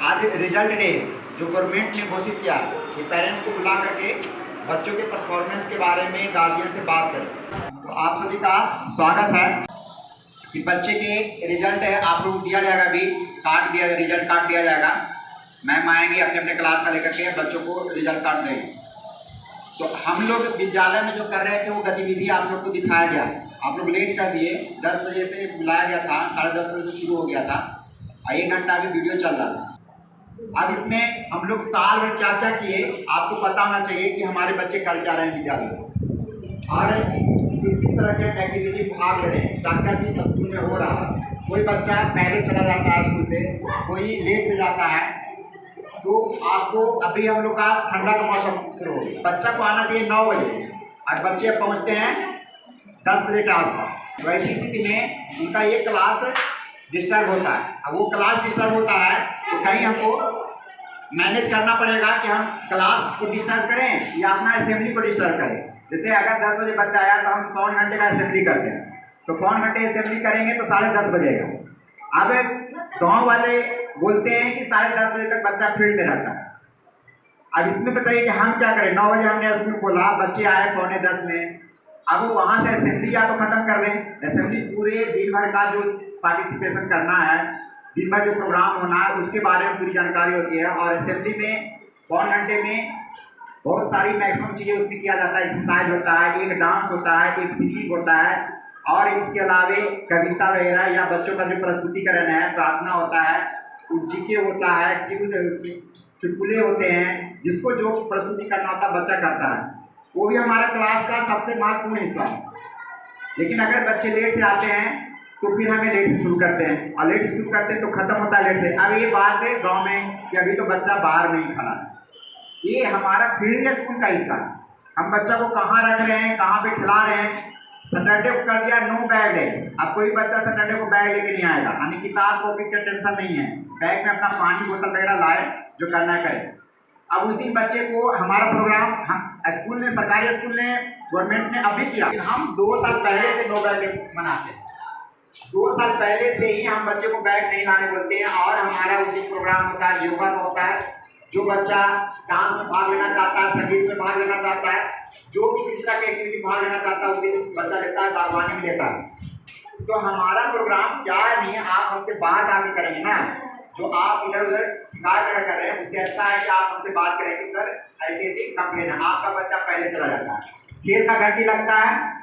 आज result day जो government ने घोषित किया कि पेरेंट्स को बुला करके बच्चों के परफॉर्मेंस के बारे में गार्जियन से बात करें। तो आप सभी का स्वागत है कि बच्चे के रिजल्ट है आप लोग दिया जाएगा, अभी कार्ड दिया जाएगा, रिजल्ट कार्ड दिया जाएगा। मैम आएंगे अपने अपने क्लास का लेकर के बच्चों को रिजल्ट कार्ड देंगे। तो हम लोग विद्यालय में जो कर रहे थे वो गतिविधि आप लोग को दिखाया गया। आप लोग लेट कर दिए, 10 बजे से बुलाया गया था, 10:30 बजे से शुरू हो गया था, 1 घंटा अभी वीडियो चल रहा था। अब इसमें हम लोग साल भर क्या क्या किए आपको पता होना चाहिए कि हमारे बच्चे कर क्या रहे हैं विद्यालय में और किस किस तरह के एक्टिविटी भाग ले रहे हैं, क्या क्या चीज़ स्कूल में हो रहा है। कोई बच्चा पहले चला जाता है स्कूल से, कोई लेट से जाता है। तो आपको अभी हम लोग का ठंडा का मौसम शुरू हो गया, बच्चा को आना चाहिए 9 बजे और बच्चे पहुँचते हैं 10 बजे के आसपास। तो ऐसी स्थिति में उनका ये क्लास डिस्टर्ब होता है। अब वो क्लास डिस्टर्ब होता है तो कहीं हमको मैनेज करना पड़ेगा कि हम क्लास को डिस्टर्ब करें या अपना असेंबली को डिस्टर्ब करें। जैसे अगर 10 बजे बच्चा आया तो हम पौन घंटे का असेंबली करते हैं, तो पौन घंटे असेंबली करेंगे तो 10:30 बजेगा। अब गाँव वाले बोलते हैं कि 10:30 बजे तक बच्चा फील्ड में रहता है। अब इसमें बताइए कि हम क्या करें। 9 बजे हमने स्कूल खोला, बच्चे आए 9:45 में, अब वो वहाँ से असेंबली या तो ख़त्म कर दें। असेंबली पूरे दिन भर का जो पार्टिसिपेशन करना है, दिन भर जो प्रोग्राम होना है उसके बारे में पूरी जानकारी होती है। और असेंबली में पौन घंटे में बहुत सारी मैक्सिमम चीज़ें उसमें किया जाता है। एक्सरसाइज होता है, एक डांस होता है, एक सिंगिंग होता है और इसके अलावे कविता वगैरह या बच्चों का जो प्रस्तुतिकरण है, प्रार्थना होता है, जीके होता है, चुटकुले होते हैं। जिसको जो प्रस्तुति करना होता है बच्चा करता है, वो भी हमारा क्लास का सबसे महत्वपूर्ण हिस्सा है। लेकिन अगर बच्चे लेट से आते हैं तो फिर हमें लेट से शुरू करते हैं और लेट से शुरू करते हैं तो ख़त्म होता है लेट से। अब ये बात है गांव में कि अभी तो बच्चा बाहर नहीं खड़ा है, ये हमारा फील्ड स्कूल का हिस्सा है। हम बच्चा को कहाँ रख रहे हैं, कहाँ पे खिला रहे हैं। सैटरडे को कर दिया नो बैग डे। अब कोई बच्चा सैटरडे को बैग लेके नहीं आएगा, यानी किताब कॉपी का टेंशन नहीं है, बैग में अपना पानी बोतल वगैरह लाए, जो करना है करें। अब उस दिन बच्चे को हमारा प्रोग्राम हम स्कूल ने, सरकारी स्कूल ने, गवर्नमेंट ने अभी किया। हम 2 साल पहले से नो बैग डे मनाते हैं। 2 साल पहले से ही हम बच्चे को बैग नहीं लाने बोलते हैं और हमारा उस दिन प्रोग्राम होता है, योगा का होता है। जो बच्चा डांस में भाग लेना चाहता है, संगीत में भाग लेना चाहता है, जो भी जिस तरह की एक्टिविटी भाग लेना चाहता है उस दिन बच्चा लेता है, बागवानी में लेता है। तो हमारा प्रोग्राम क्या नहीं है, आप हमसे बात आके करेंगे ना। जो आप इधर उधर शिकायत अगर कर रहे हैं उससे अच्छा है कि आप हमसे बात करें कि सर ऐसे ऐसे कंप्लेन है। आपका बच्चा पहले चला जाता है, खेल का घंटी लगता है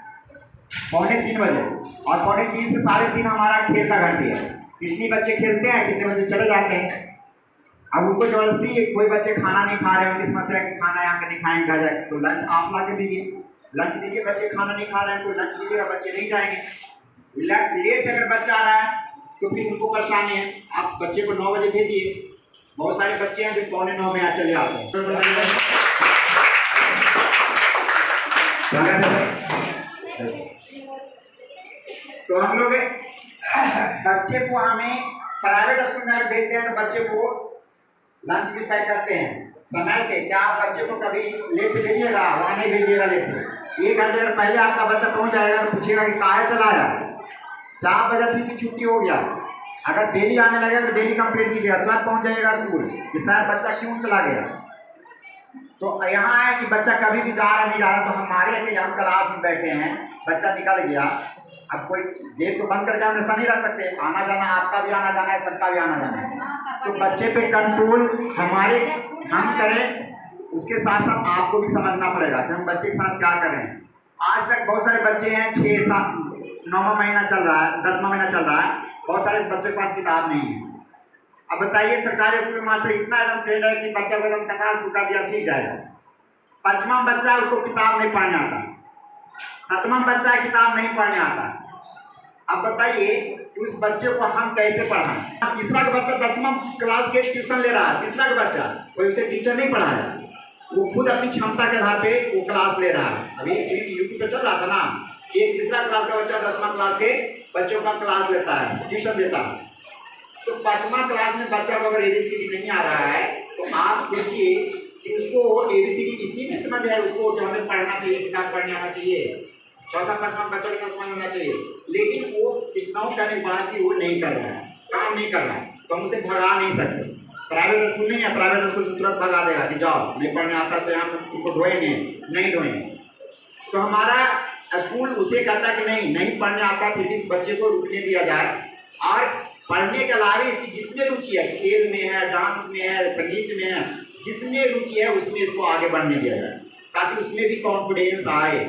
2:45 बजे और 2:45 से 3:30 हमारा खेल का घंटी है। कितने बच्चे खेलते हैं, कितने बच्चे चले जाते हैं। अब उनको जबरदस्ती कोई बच्चे खाना नहीं खा रहे हैं, उनकी समस्या है कि खाना यहाँ के नहीं खाएंगे, घर जाए तो लंच आप ला के दीजिए, लंच दीजिए। बच्चे खाना नहीं खा रहे हैं तो लंच दीजिएगा, बच्चे नहीं जाएंगे। लेट से अगर बच्चा आ रहा है तो फिर उनको परेशानी है। आप बच्चे को 9 बजे भेजिए। बहुत सारे बच्चे हैं जो 8:45 में चले आते हैं। तो हम लोग बच्चे को हमें प्राइवेट स्कूल में भेजते हैं तो बच्चे को लंच भी पैक करते हैं समय से। क्या आप बच्चे को कभी लेट से भेजिएगा, वहाँ नहीं भेजिएगा लेट से। 1 घंटे अगर पहले आपका बच्चा पहुँच जाएगा तो पूछिएगा कि कहाँ चला आया, 4 बजे थी कि छुट्टी हो गया। अगर डेली आने लगेगा तो डेली कंप्लेंट कीजिएगा, तुरंत पहुँच जाइएगा स्कूल कि सर बच्चा क्यों चला गया। तो यहाँ है कि बच्चा कभी भी जा रहा नहीं जा रहा, तो हमारे अकेले हम क्लास में बैठे हैं, बच्चा निकल गया। अब कोई गेट को बंद करके हम ऐसा नहीं रख सकते, आना जाना आपका भी आना जाना है, सबका भी आना जाना है। तो बच्चे पे कंट्रोल हम करें, उसके साथ साथ आपको भी समझना पड़ेगा कि हम बच्चे के साथ क्या कर रहे हैं। आज तक बहुत सारे बच्चे हैं, 9वां महीना चल रहा है, 10वां महीना चल रहा है, बहुत सारे बच्चों के पास किताब नहीं है। अब बताइए सरकारी स्कूल में मास्टर इतना एकदम ट्रेंड है कि बच्चा को एकदम कथा शुरू कर दिया, सीख जाएगा। 5वां बच्चा उसको किताब नहीं पढ़ने आता, 7वां बच्चा किताब नहीं पढ़ने आता। अब बताइए उस बच्चे को हम कैसे पढ़ाएं। तीसरा का बच्चा 10वां क्लास के ट्यूशन ले रहा है, तीसरा का बच्चा, कोई उसे टीचर नहीं पढ़ाया, वो खुद अपनी क्षमता के आधार पे वो क्लास ले रहा है। अभी यूट्यूब पे चल रहा था ना, एक तीसरा क्लास का बच्चा 10वां क्लास के बच्चों का क्लास लेता है, ट्यूशन देता है। तो 5वां क्लास में बच्चा को अगर ABCD नहीं आ रहा है तो आप सोचिए कि उसको ABCD इतनी भी समझ है उसको जो हमें पढ़ना चाहिए, किताब पढ़ने आना चाहिए। 4वां 5वां बच्चा कितना समझ होना चाहिए, लेकिन वो कितना करने के बाद भी वो नहीं कर रहा है, काम नहीं कर रहा है, तो हम उसे भगा नहीं सकते। प्राइवेट स्कूल नहीं है, प्राइवेट स्कूल से तुरंत भगा देगा कि जाओ नहीं पढ़ने आता तो हम तुमको ढोएंगे, नहीं ढोएंगे। तो हमारा स्कूल उसे कहता है कि नहीं पढ़ने आता फिर इस बच्चे को रुकने दिया जाए, और पढ़ने के अलावा इसकी जिसमें रुचि है, खेल में है, डांस में है, संगीत में है, जिसमें रुचि है उसमें इसको आगे बढ़ने दिया जाए, ताकि उसमें भी कॉन्फिडेंस आए।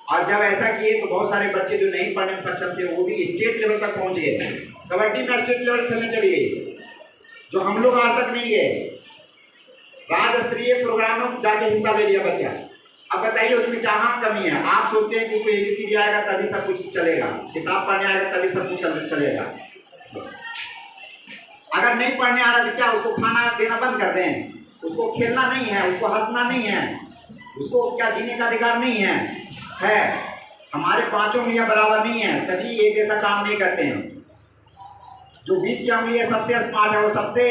और जब ऐसा किए तो बहुत सारे बच्चे जो नहीं पढ़ने में सक्षम थे वो भी स्टेट लेवल तक पहुँच गए। कबड्डी में स्टेट लेवल खेलने चले गए, जो हम लोग आज तक नहीं गए। राज्य स्तरीय प्रोग्रामों में जाके हिस्सा ले लिया बच्चा। अब बताइए उसमें कहाँ कमी है? आप सोचते हैं कि उसको ABCD आएगा तभी सब कुछ चलेगा, किताब पढ़ने आएगा तभी सब कुछ चलेगा। अगर नहीं पढ़ने आ रहा तो क्या उसको खाना देना बंद कर दें? उसको खेलना नहीं है, उसको हंसना नहीं है, उसको क्या जीने का अधिकार नहीं है? हमारे पांचों उंगलियां बराबर नहीं है, सभी एक जैसा काम नहीं करते हैं। जो बीच की उंगली है सबसे स्मार्ट है, वो सबसे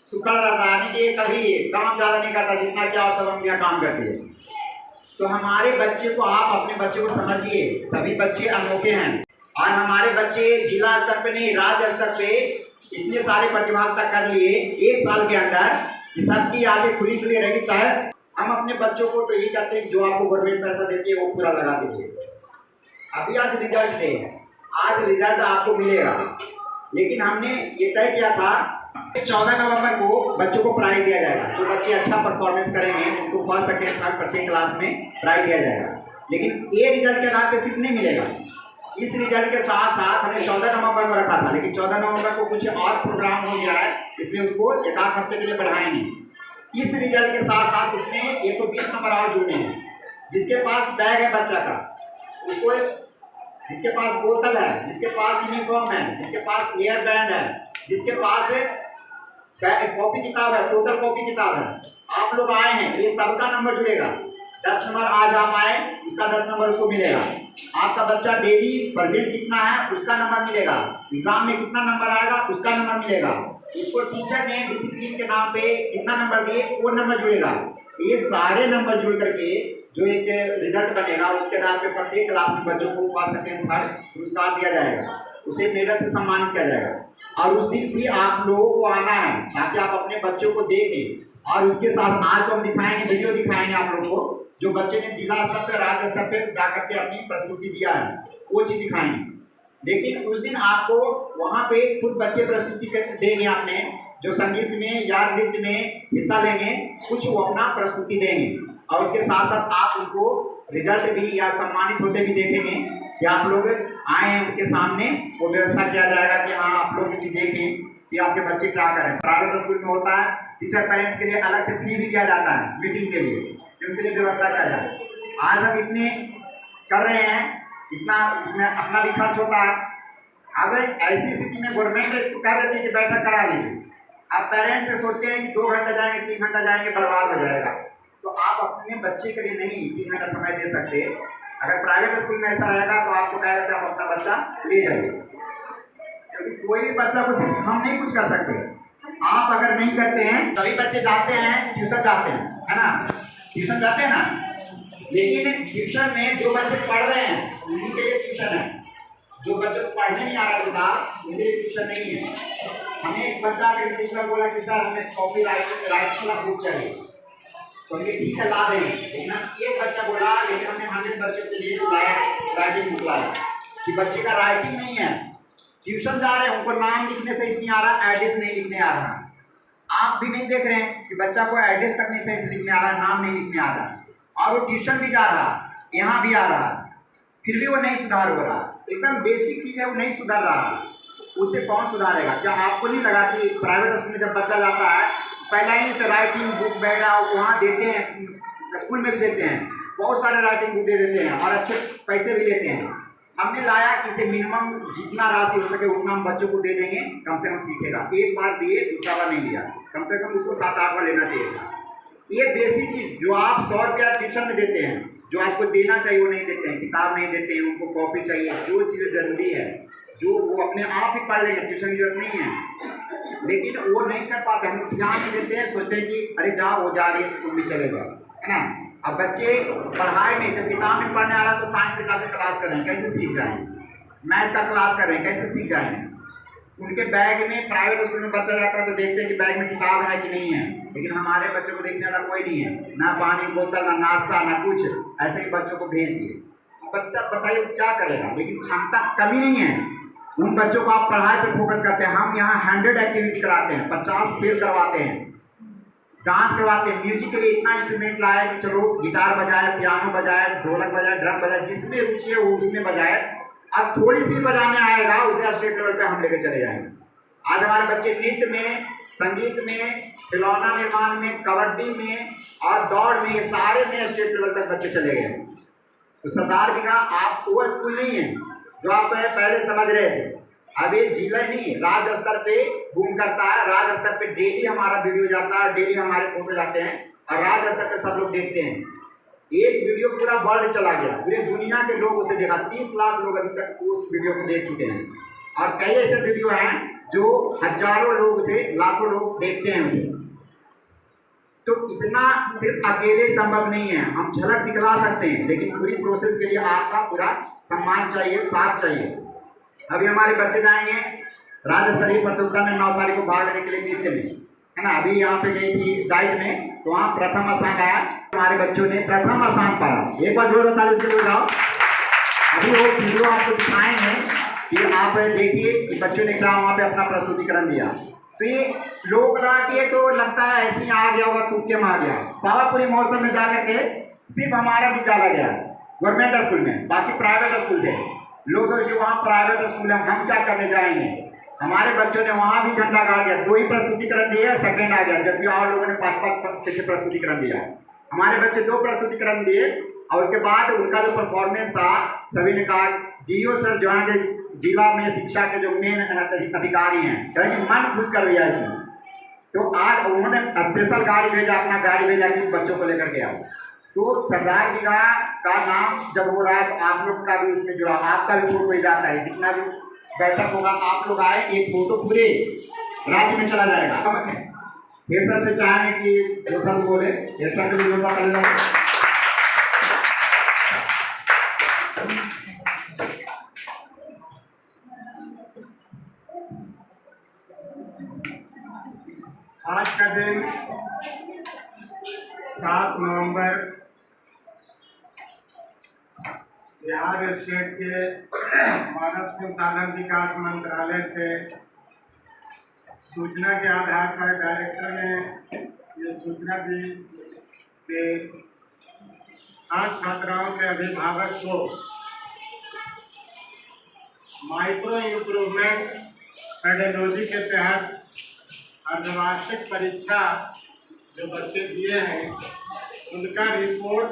सुकड़ रहता है, यानी कि कभी काम ज़्यादा नहीं करता जितना क्या और सब उंगलियां काम करती है। तो हमारे बच्चे को, आप अपने बच्चे को समझिए, सभी बच्चे अनोखे हैं, और हमारे बच्चे जिला स्तर पे नहीं राज्य स्तर पे इतने सारे प्रतिभागिता कर लिए 1 साल के अंदर कि सबकी आगे खुली रहेगी। चाहे हम अपने बच्चों को तो यही कहते हैं कि जो आपको गवर्नमेंट पैसा देती है वो पूरा लगा दीजिए। अभी आज रिजल्ट है, आज रिजल्ट आपको मिलेगा, लेकिन हमने ये तय किया था 14 नवंबर को बच्चों को प्राइज दिया जाएगा। जो बच्चे अच्छा परफॉर्मेंस करेंगे उनको फर्स्ट सेकेंड थर्ड प्रत्येक क्लास में प्राइज दिया जाएगा। लेकिन ये रिजल्ट के आधार पर सिर्फ नहीं मिलेगा, इस रिजल्ट के साथ साथ हमने 14 नवंबर को रखा था, लेकिन 14 नवंबर को कुछ और प्रोग्राम हो गया है, इसलिए उसको 1 आध हफ्ते के लिए बढ़ाएंगे। इस रिजल्ट के साथ साथ उसमें 120 नंबर और जुड़ने हैं। जिसके पास बैग है बच्चा का उसको, जिसके पास बोतल है, जिसके पास यूनिफॉर्म है, जिसके पास हेयर बैंड है, जिसके पास कॉपी किताब है, टोटल कॉपी किताब है, आप लोग आए हैं, ये सबका नंबर जुड़ेगा। 10 नंबर आज आप आए, उसका 10 नंबर उसको मिलेगा। आपका बच्चा डेली प्रेजेंट कितना है उसका नंबर मिलेगा, एग्जाम में कितना नंबर आएगा उसका नंबर मिलेगा, उसको टीचर ने डिसिप्लिन के नाम पे कितना नंबर दिए वो नंबर जुड़ेगा। ये सारे नंबर जुड़ करके जो एक रिजल्ट बनेगा उसके आधार पे प्रत्येक क्लास में बच्चों को फर्स्ट सेकेंड थर्ड पुरस्कार दिया जाएगा, उसे मेडल से सम्मानित किया जाएगा। और उस दिन भी आप लोगों को आना है ताकि आप अपने बच्चों को देखें। और उसके साथ आज तो हम दिखाएंगे, वीडियो दिखाएंगे आप लोगों को, जो बच्चे ने जिला स्तर पर राज्य स्तर पर जा करके अपनी प्रस्तुति दिया है वो चीज़ दिखाएंगे। लेकिन उस दिन आपको वहाँ पे खुद बच्चे प्रस्तुति देंगे, अपने जो संगीत में या नृत्य में हिस्सा लेंगे कुछ वो अपना प्रस्तुति देंगे, और उसके साथ साथ आप उनको रिजल्ट भी या सम्मानित होते भी देखेंगे कि आप लोग आए हैं उनके सामने। वो व्यवस्था किया जाएगा कि हाँ आप लोग भी देखें कि आपके बच्चे क्या करें। प्राइवेट स्कूल में होता है टीचर पेरेंट्स के लिए अलग से फी भी दिया जाता है मीटिंग के लिए, उनके लिए व्यवस्था किया जाए। आज हम इतने कर रहे हैं, इतना इसमें अपना भी खर्च होता है। अब ऐसी स्थिति में गवर्नमेंट कह देती है कि बैठक करा लीजिए, आप पेरेंट्स से सोचते हैं कि 2 घंटा जाएंगे 3 घंटा जाएंगे बर्बाद हो जाएगा, तो आप अपने बच्चे के लिए नहीं 3 घंटा समय दे सकते। अगर प्राइवेट स्कूल में ऐसा रहेगा तो आपको कहेगा कि आप अपना बच्चा ले जाइए, क्योंकि कोई भी बच्चा को सिर्फ हम नहीं कुछ कर सकते। आप अगर नहीं करते हैं, सभी बच्चे जाते हैं ट्यूशन जाते हैं, है ना, ट्यूशन जाते हैं ना, लेकिन ट्यूशन में जो बच्चे पढ़ रहे हैं उन्हीं के लिए ट्यूशन है। जो बच्चे को पढ़ने नहीं आ रहा किताब उनके लिए ट्यूशन नहीं है। हमें एक बच्चा अगर टीचर बोला कि सर हमें कॉपी राइटिंग वाला बुक चाहिए, तो ये ठीक है ला देंगे। लेकिन एक बच्चा बोला लेकिन हमने 100 बच्चों के लिए राइटिंग बुक लाया कि बच्चे का राइटिंग नहीं है, ट्यूशन जा रहे हैं उनको नाम लिखने सही नहीं आ रहा, एड्रेस नहीं लिखने आ रहा। आप भी नहीं देख रहे हैं कि बच्चा को एड्रेस तक नहीं सही से लिखने आ रहा, नाम नहीं लिखने आ रहा, और वो ट्यूशन भी जा रहा, यहाँ भी आ रहा, फिर भी वो नहीं सुधार हो रहा। एकदम बेसिक चीज़ है वो नहीं सुधार रहा, उसे कौन सुधारेगा? क्या आपको नहीं लगा कि प्राइवेट स्कूल में जब बच्चा जाता है पहला ही से राइटिंग बुक वगैरह वहाँ देते हैं, स्कूल में भी देते हैं, बहुत सारे राइटिंग बुक दे देते हैं और अच्छे पैसे भी लेते हैं। हमने लाया कि इसे मिनिमम जितना राशि हो सके उतना हम बच्चों को दे देंगे, कम से कम सीखेगा। एक बार दिए दूसरा बार नहीं लिया, कम से कम उसको 7-8 बार लेना चाहिए। ये बेसिक चीज़ जो आप 100 रुपया ट्यूशन में देते हैं, जो आपको देना चाहिए वो नहीं देते हैं, किताब नहीं देते हैं, उनको कॉपी चाहिए, जो चीज़ें ज़रूरी है जो वो अपने आप ही पढ़ लेंगे, ट्यूशन की जरूरत नहीं है, लेकिन वो नहीं कर पाते। हम लोग ध्यान नहीं देते हैं, सोचते हैं कि अरे जाओ वो जा रही है तुम भी चले जाओ, है ना। अब बच्चे पढ़ाई में जब किताब में पढ़ने आ रहा है तो साइंस के जाकर क्लास कर रहे हैं, कैसे सीख जाएंगे? मैथ का क्लास कर रहे हैं, कैसे सीख जाएंगे? उनके बैग में, प्राइवेट स्कूल में बच्चा जाता है तो देखते हैं कि बैग में किताब है कि नहीं है, लेकिन हमारे बच्चों को देखने वाला कोई नहीं है, ना पानी की बोतल, ना नाश्ता, ना कुछ, ऐसे ही बच्चों को भेज दिए। बच्चा बताइए क्या करेगा, लेकिन क्षमता कमी नहीं है। उन बच्चों को आप पढ़ाई पर फोकस करते हैं। हम यहाँ 100 एक्टिविटी कराते हैं, 50 खेल करवाते हैं, डांस करवाते हैं, म्यूजिक के लिए इतना इंस्ट्रूमेंट लाए कि चलो गिटार बजाए, पियानो बजाए, ढोलक बजाए, ड्रम बजाए, जिसमें रुचि है वो उसमें बजाए। अब थोड़ी सी बजाने आएगा उसे स्टेट लेवल पे हम लेकर चले जाएंगे। आज हमारे बच्चे नृत्य में, संगीत में, खिलौना निर्माण में, कबड्डी में और दौड़ में, ये सारे में स्टेट लेवल तक बच्चे चले गए। तो सरदार जी का आप वो स्कूल नहीं है जो आप पहले समझ रहे थे। अब ये जिला नहीं, राज्य स्तर पे बूम करता है। राज्य स्तर पे डेली हमारा वीडियो जाता है, डेली हमारे फोटो जाते हैं और राज्य स्तर पे सब लोग देखते हैं। एक वीडियो पूरा वर्ल्ड चला गया, पूरी दुनिया के लोग उसे देखा। 30 लाख लोग अभी तक उस वीडियो को देख चुके हैं और कई ऐसे वीडियो हैं जो हजारों लोग उसे, लाखों लोग देखते हैं उसे। तो इतना सिर्फ अकेले संभव नहीं है, हम झलक दिखला सकते हैं, लेकिन पूरी प्रोसेस के लिए आपका पूरा सम्मान चाहिए, साथ चाहिए। अभी हमारे बच्चे जाएंगे राज्य स्तरीय प्रतियोगिता में 9 तारीख को भाग लेने के लिए नृत्य में, है ना। अभी यहाँ पे गई थी डाइट में, तो वहाँ प्रथम स्थान आया, हमारे बच्चों ने प्रथम स्थान पाया। एक बार जोरदार ताली उसके लिए जाओ। अभी वो वीडियो आपको दिखाएंगे कि आप देखिए कि बच्चों ने क्या वहाँ पे अपना प्रस्तुतिकरण दिया। तो ये लोग ला के तो लगता है ऐसे ही आ गया होगा, तुक्के में आ गया। पावापुरी मौसम में जाकर के सिर्फ हमारा विद्यालय गया गवर्नमेंट स्कूल में, बाकी प्राइवेट स्कूल थे। लोग सोचे वहाँ प्राइवेट स्कूल है, हम क्या करने जाएंगे। हमारे बच्चों ने वहाँ भी झंडा गाड़ दिया, 2 ही प्रस्तुतिकरण दिए, सेकंड आ गया, जबकि और लोगों ने 5-5, 6-6 प्रस्तुतिकरण दिया। हमारे बच्चे 2 प्रस्तुतिकरण दिए और उसके बाद उनका जो परफॉर्मेंस था, सभी ने कहा डीओ सर जो है कि जिला में शिक्षा के जो मेन अधिकारी हैं, कहें मन खुश कर दिया इसमें। तो आज उन्होंने स्पेशल गाड़ी भेजा, अपना गाड़ी भेजा कि बच्चों को लेकर के आओ। तो सरदार जी का नाम जब हो रहा है तो आप लोग का भी उसमें जुड़ा, आपका भी फोटो ही जाता है। जितना भी बैठक होगा आप लोग आए, एक फोटो पूरे राज्य में चला जाएगा। हेड सर से चाहेंगे कि जो सर बोले, हेड सर के भी जोड़ता चले जाए। आज का दिन 7 नवंबर बिहार स्टेट के मानव संसाधन विकास मंत्रालय से सूचना के आधार पर डायरेक्टर ने ये सूचना दी कि छात्र छात्राओं के अभिभावक को माइक्रो इम्प्रूवमेंट पेडागोजी के तहत अर्धवार्षिक परीक्षा जो बच्चे दिए हैं उनका रिपोर्ट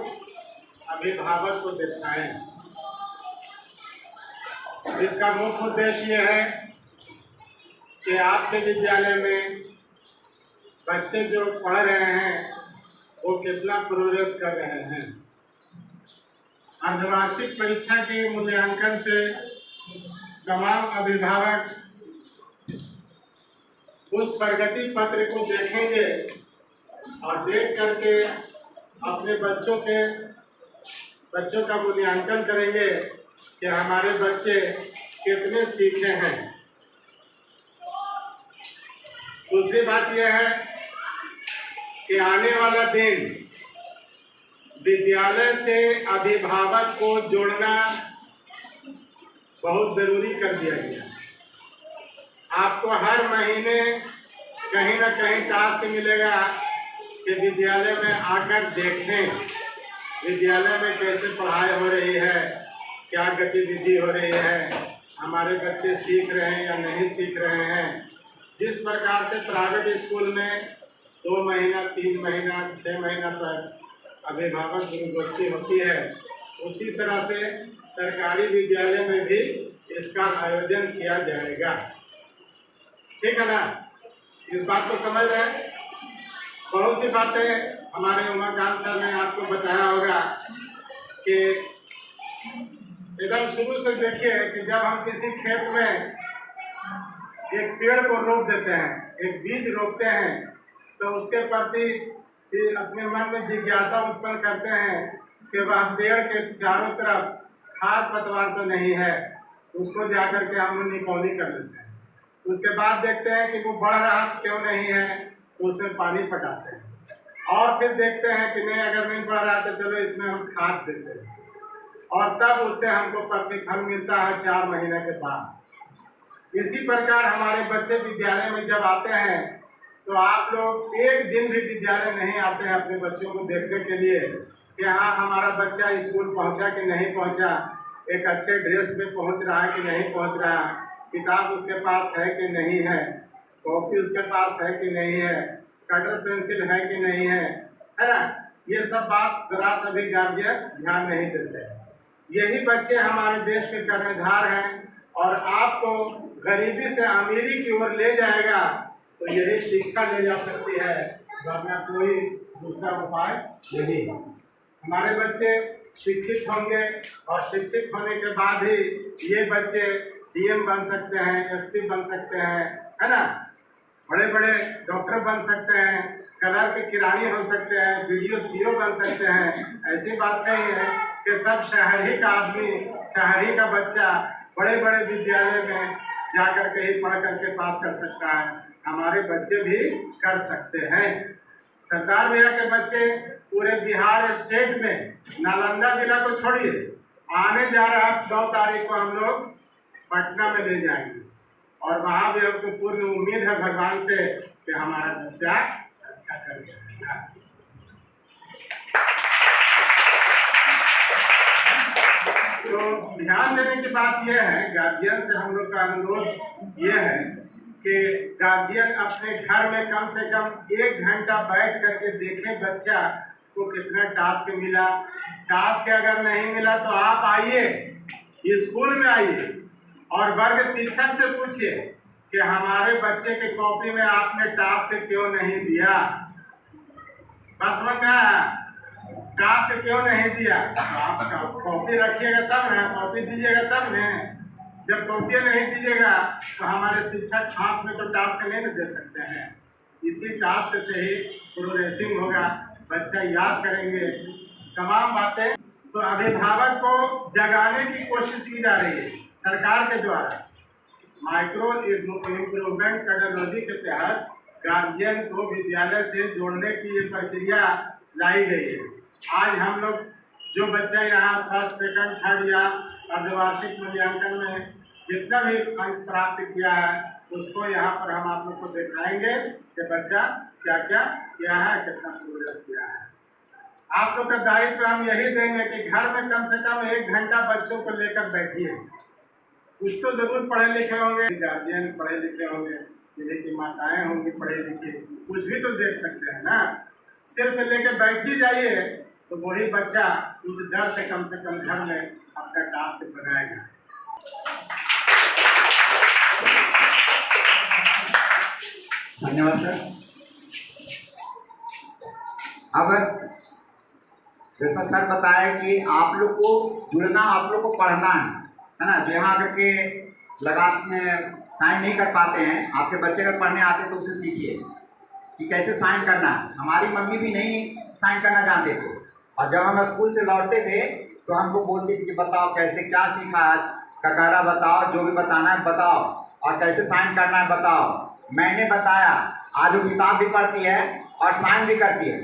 अभिभावक को दिखाएं। इसका मुख्य उद्देश्य यह है कि आपके विद्यालय में बच्चे जो पढ़ रहे हैं वो कितना प्रोग्रेस कर रहे हैं। अर्धवार्षिक परीक्षा के मूल्यांकन से तमाम अभिभावक उस प्रगति पत्र को देखेंगे और देख करके अपने बच्चों का मूल्यांकन करेंगे कि हमारे बच्चे कितने सीखे हैं। दूसरी बात यह है कि आने वाला दिन विद्यालय से अभिभावक को जोड़ना बहुत ज़रूरी कर दिया गया। आपको हर महीने कहीं ना कहीं टास्क मिलेगा कि विद्यालय में आकर देखें विद्यालय में कैसे पढ़ाई हो रही है, क्या गतिविधि हो रही है, हमारे बच्चे सीख रहे हैं या नहीं सीख रहे हैं। जिस प्रकार से प्राइवेट स्कूल में 2 महीना, 3 महीना, 6 महीना पर अभिभावक गोष्ठी होती है, उसी तरह से सरकारी विद्यालय में भी इसका आयोजन किया जाएगा। ठीक है ना, इस बात को समझ रहे हैं। बहुत सी बातें हमारे उमाकांत सर ने आपको बताया होगा कि एकदम शुरू से देखिए कि जब हम किसी खेत में एक पेड़ को रोप देते हैं, एक बीज रोपते हैं, तो उसके प्रति अपने मन में जिज्ञासा उत्पन्न करते हैं कि वह पेड़ के चारों तरफ खाद पतवार तो नहीं है, उसको जाकर के हम निकौनी कर लेते हैं। उसके बाद देखते हैं कि वो बढ़ रहा क्यों नहीं है, तो उसमें पानी पटाते हैं। और फिर देखते हैं कि नहीं, अगर नहीं बढ़ रहा तो चलो इसमें हम खाद देते हैं, और तब उससे हमको प्रतिफल मिलता है 4 महीने के बाद। इसी प्रकार हमारे बच्चे विद्यालय में जब आते हैं तो आप लोग एक दिन भी विद्यालय नहीं आते हैं अपने बच्चों को देखने के लिए कि हाँ हमारा बच्चा स्कूल पहुंचा कि नहीं पहुंचा, एक अच्छे ड्रेस में पहुंच रहा है कि नहीं पहुंच रहा, किताब उसके पास है कि नहीं है, कॉपी उसके पास है कि नहीं है, कटर पेंसिल है कि नहीं है ना। ये सब बात जरा सा भी गार्जियन ध्यान नहीं देते। यही बच्चे हमारे देश के कर्णधार हैं, और आपको गरीबी से अमीरी की ओर ले जाएगा तो यही शिक्षा ले जा सकती है, वरना कोई दूसरा उपाय नहीं। हमारे बच्चे शिक्षित होंगे, और शिक्षित होने के बाद ही ये बच्चे डीएम बन सकते हैं, एसपी बन सकते हैं, है ना, बड़े बड़े डॉक्टर बन सकते हैं, कलर के किरानी हो सकते हैं, वीडियो सीओ बन सकते हैं। ऐसी बात नहीं है कि सब शहरी का आदमी, शहरी का बच्चा बड़े बड़े विद्यालय में जाकर के ही पढ़ करके पास कर सकता है। हमारे बच्चे भी कर सकते हैं। सरदार भैया के बच्चे पूरे बिहार स्टेट में, नालंदा जिला को छोड़िए, आने जा रहा 9 तारीख को हम लोग पटना में ले जाएंगे, और वहाँ भी हमको पूर्ण उम्मीद है भगवान से कि हमारा बच्चा अच्छा कर जाएगा। तो ध्यान देने की बात यह है, गार्जियन से हम लोग का अनुरोध यह है कि गार्जियन अपने घर में कम से कम 1 घंटा बैठ करके देखे बच्चा को कितना टास्क मिला। टास्क अगर नहीं मिला तो आप आइए, स्कूल में आइए, और वर्ग शिक्षक से पूछिए कि हमारे बच्चे के कॉपी में आपने टास्क क्यों नहीं दिया। बस में टास्क क्यों नहीं दिया, आप कॉपी रखिएगा तब ना, कॉपी दीजिएगा तब ना। जब कॉपी नहीं दीजिएगा तो हमारे शिक्षक हाथ में तो टास्क नहीं दे सकते हैं। इसी टास्क से ही प्रोग्रेसिंग होगा, बच्चा याद करेंगे तमाम बातें। तो अभिभावक को जगाने की कोशिश की जा रही है सरकार के द्वारा। माइक्रो इम्प्रूवमेंट पेडागोजी के तहत गार्जियन को विद्यालय से जोड़ने की ये प्रक्रिया लाई गई है। आज हम लोग जो बच्चा यहाँ फर्स्ट, सेकंड, थर्ड या अर्धवार्षिक मूल्यांकन में जितना भी अंक प्राप्त किया है, उसको यहाँ पर हम आप लोग को दिखाएंगे कि बच्चा क्या क्या किया है, कितना प्रोग्रेस किया है। आप लोग का दायित्व हम यही देंगे कि घर में कम से कम 1 घंटा बच्चों को लेकर बैठिए। कुछ तो जरूर पढ़े लिखे होंगे, गार्जियन पढ़े लिखे होंगे, जिन्हें की माताएं होंगी पढ़े लिखे, कुछ भी तो देख सकते हैं ना। सिर्फ लेके बैठ ही जाइए तो वही बच्चा उस डर से कम घर में अपना टास्क बनाएगा। धन्यवाद सर। अब जैसा सर बताया कि आप लोग को जुड़ना, आप लोग को पढ़ना है ना। जो यहाँ आकर के साइन नहीं कर पाते हैं, आपके बच्चे अगर पढ़ने आते हैं तो उसे सीखिए कि कैसे साइन करना है। हमारी मम्मी भी नहीं साइन करना जानते थे, और जब हम स्कूल से लौटते थे तो हमको बोलती थी कि बताओ कैसे क्या सीखा आज, ककारा बताओ, जो भी बताना है बताओ, और कैसे साइन करना है बताओ। मैंने बताया, आज वो किताब भी पढ़ती है और साइन भी करती है।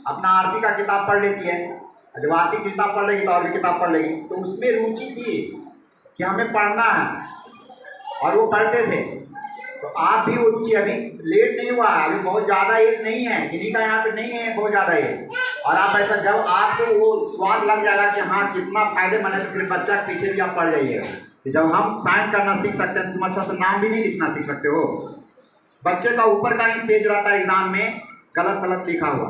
अपना आरती का किताब पढ़ लेती है, जब आरती की किताब पढ़ लेगी तो और भी किताब पढ़ लेगी। तो उसमें रुचि थी कि हमें पढ़ना है, और वो पढ़ते थे। तो आप भी वो रुचि, अभी लेट नहीं हुआ, अभी बहुत ज़्यादा एज नहीं है, किन्हीं का यहाँ पे नहीं है बहुत ज़्यादा एज। और आप ऐसा जब आपको वो स्वाद लग जाएगा कि हाँ कितना फायदेमंद है, तो फिर बच्चा के पीछे भी आप पढ़ जाइएगा। जब हम साइन करना सीख सकते हैं, तुम अच्छा से नाम भी नहीं लिखना सीख सकते हो। बच्चे का ऊपर का ही पेज रहता है एग्जाम में गलत सलत लिखा हुआ।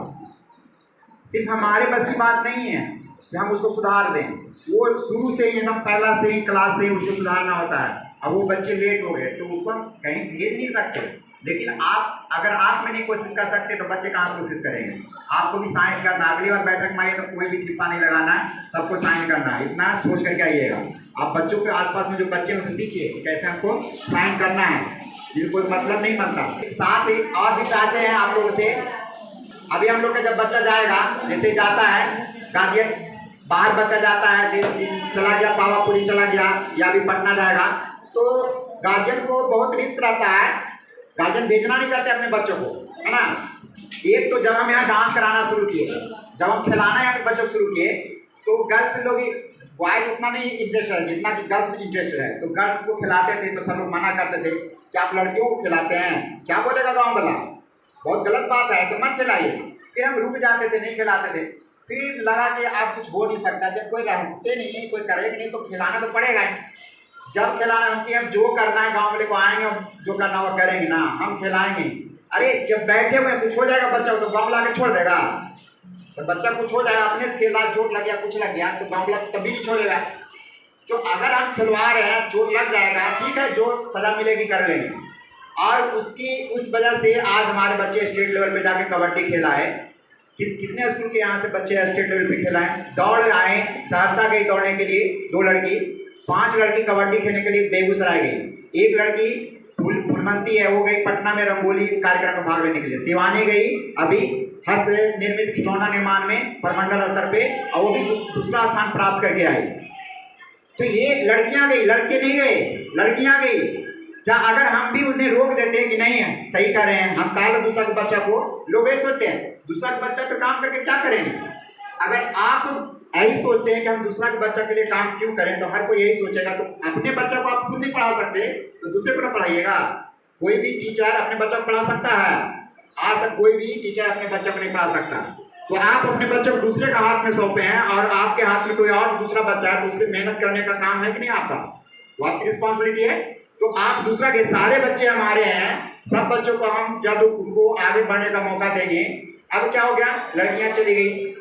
सिर्फ हमारे बस की बात नहीं है कि हम उसको सुधार दें, वो शुरू से ही एकदम पहला से ही क्लास से ही उसको सुधारना होता है। अब वो बच्चे लेट हो गए तो उसको हम कहीं भेज नहीं सकते, लेकिन आप अगर आप में नहीं कोशिश कर सकते तो बच्चे कहाँ कोशिश करेंगे। आपको भी साइन करना, अगली बार बैठक में आइए तो कोई भी टिप्पा नहीं लगाना है, सबको साइन करना है, इतना सोच करके आइएगा। आप बच्चों के आसपास में जो बच्चे हैं उसे सीखिए कि कैसे हमको साइन करना है, ये कोई मतलब नहीं बनता। साथ ही और भी चाहते हैं आप लोगों से, अभी हम लोग का जब बच्चा जाएगा, जैसे जाता है गार्जियन, बाहर बच्चा जाता है, चला गया पावापुरी चला गया या अभी पटना जाएगा, तो गार्जियन को बहुत रिस्क रहता है, गार्जियन भेजना नहीं चाहते अपने बच्चों को, है ना। एक तो जब हम यहाँ डांस कराना शुरू किए, जब हम खिलाना यहाँ पे बच्चों को शुरू किए, तो गर्ल्स लोग बॉयज उतना नहीं इंटरेस्ट है जितना कि गर्ल्स इंटरेस्ट है। तो गर्ल्स को खिलाते थे तो सब लोग मना करते थे कि आप लड़कियों को खिलाते हैं, क्या बोलेगा गाँव वाला, बहुत गलत बात है, ऐसे मत खिलाइए। फिर हम रुक जाते थे, नहीं खिलाते थे। फिर लगा कि आप कुछ हो नहीं सकता, जब कोई रहते नहीं, कोई करेगा नहीं तो खिलाना तो पड़ेगा ही। जब खिलाना हमकी, अब जो करना है गाँव वाले को आएंगे, जो करना वो करेंगे ना, हम खिलाएंगे। अरे जब बैठे हुए कुछ हो जाएगा बच्चा को तो गाँव ला के छोड़ देगा, तो बच्चा कुछ हो जाएगा, अपने से खेला, चोट लग गया, कुछ लग गया तो गाँव वाला तभी नहीं छोड़ेगा। तो अगर हम खिलवा रहे हैं, चोट लग जाएगा, ठीक है, जो सजा मिलेगी कर लेंगे। और उस वजह से आज हमारे बच्चे स्टेट लेवल पे जाके कबड्डी खेला है। कितने स्कूल के यहाँ से बच्चे स्टेट लेवल पे खेला है, दौड़ आए, सहरसा गई दौड़ने के लिए 2 लड़की, 5 लड़की कबड्डी खेलने के लिए बेगूसराय गई, 1 लड़की फूलमंती है वो गई पटना में रंगोली कार्यक्रम में भाग लेने के लिए, शिवानी गई अभी हस्त निर्मित खिलौना निर्माण में प्रमंडल स्तर पे, और वो भी दूसरा स्थान प्राप्त करके आई। तो ये लड़कियां गई, लड़के नहीं गए, लड़कियां गई। क्या अगर हम भी उन्हें रोक देते हैं कि नहीं है सही कर रहे हैं, हम काल दूसरा के बच्चा को, लोग यही सोचते हैं दूसरा के बच्चा पे काम करके क्या करेंगे। अगर आप यही सोचते हैं कि हम दूसरा के बच्चा के लिए काम क्यों करें, तो हर कोई यही सोचेगा। तो अपने बच्चा को आप खुद नहीं पढ़ा सकते तो दूसरे को ना पढ़ाइएगा। कोई भी टीचर अपने बच्चा को पढ़ा सकता है, आज तक कोई भी टीचर अपने बच्चे को नहीं पढ़ा सकता। तो आप अपने बच्चे को दूसरे का हाथ में सौंपे हैं और आपके हाथ में कोई और दूसरा बच्चा है, तो उस पर मेहनत करने का काम है कि नहीं आपका, वो आपकी रिस्पॉन्सिबिलिटी है। तो आप दूसरा के सारे बच्चे हमारे हैं, सब बच्चों को हम जब उनको आगे बढ़ने का मौका देंगे। अब क्या हो गया, लड़कियां चली गई,